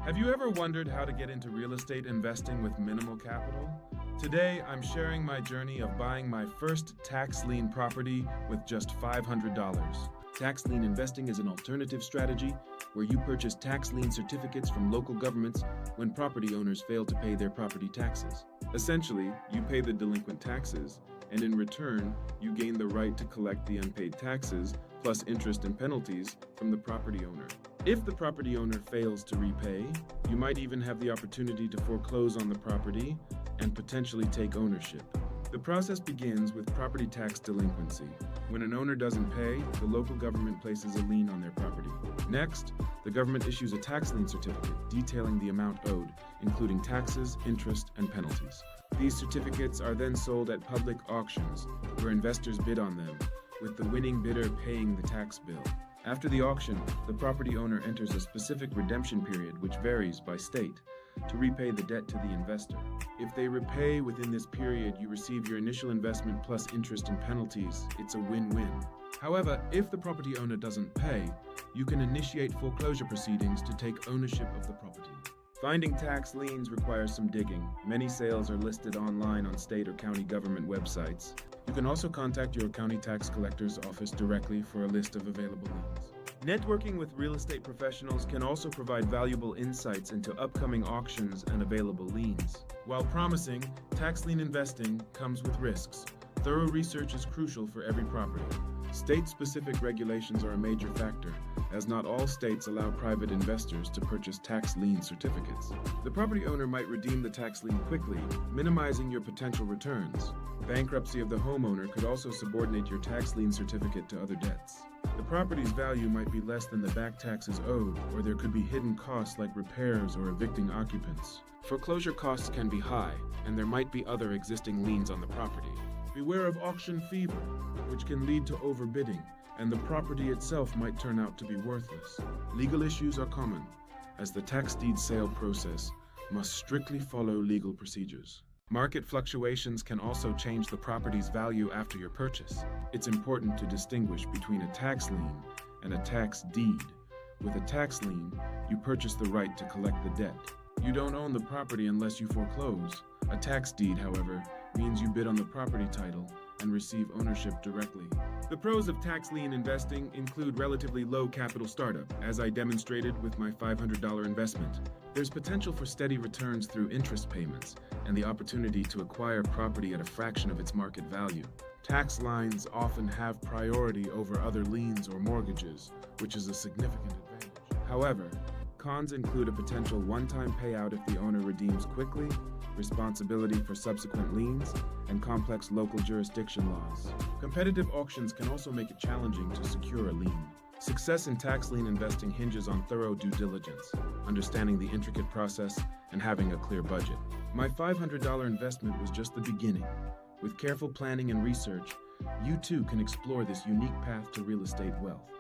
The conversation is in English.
Have you ever wondered how to get into real estate investing with minimal capital? Today, I'm sharing my journey of buying my first tax lien property with just $500. Tax lien investing is an alternative strategy where you purchase tax lien certificates from local governments when property owners fail to pay their property taxes. Essentially, you pay the delinquent taxes, and in return, you gain the right to collect the unpaid taxes plus interest and penalties from the property owner. If the property owner fails to repay, you might even have the opportunity to foreclose on the property and potentially take ownership. The process begins with property tax delinquency. When an owner doesn't pay, the local government places a lien on their property. Next, the government issues a tax lien certificate detailing the amount owed, including taxes, interest, and penalties. These certificates are then sold at public auctions, where investors bid on them, with the winning bidder paying the tax bill. After the auction, the property owner enters a specific redemption period, which varies by state, to repay the debt to the investor. If they repay within this period, you receive your initial investment plus interest and penalties. It's a win-win. However, if the property owner doesn't pay, you can initiate foreclosure proceedings to take ownership of the property. Finding tax liens requires some digging. Many sales are listed online on state or county government websites. You can also contact your county tax collector's office directly for a list of available liens. Networking with real estate professionals can also provide valuable insights into upcoming auctions and available liens. While promising, tax lien investing comes with risks. Thorough research is crucial for every property. State-specific regulations are a major factor, as not all states allow private investors to purchase tax lien certificates. The property owner might redeem the tax lien quickly, minimizing your potential returns. Bankruptcy of the homeowner could also subordinate your tax lien certificate to other debts. The property's value might be less than the back taxes owed, or there could be hidden costs like repairs or evicting occupants. Foreclosure costs can be high, and there might be other existing liens on the property. Beware of auction fever, which can lead to overbidding, and the property itself might turn out to be worthless. Legal issues are common, as the tax deed sale process must strictly follow legal procedures. Market fluctuations can also change the property's value after your purchase. It's important to distinguish between a tax lien and a tax deed. With a tax lien, you purchase the right to collect the debt. You don't own the property unless you foreclose. A tax deed, however, means you bid on the property title and receive ownership directly. The pros of tax lien investing include relatively low capital startup, as I demonstrated with my $500 investment. There's potential for steady returns through interest payments and the opportunity to acquire property at a fraction of its market value. Tax liens often have priority over other liens or mortgages, which is a significant advantage. However, cons include a potential one-time payout if the owner redeems quickly, responsibility for subsequent liens, and complex local jurisdiction laws. Competitive auctions can also make it challenging to secure a lien. Success in tax lien investing hinges on thorough due diligence, understanding the intricate process, and having a clear budget. My $500 investment was just the beginning. With careful planning and research, you too can explore this unique path to real estate wealth.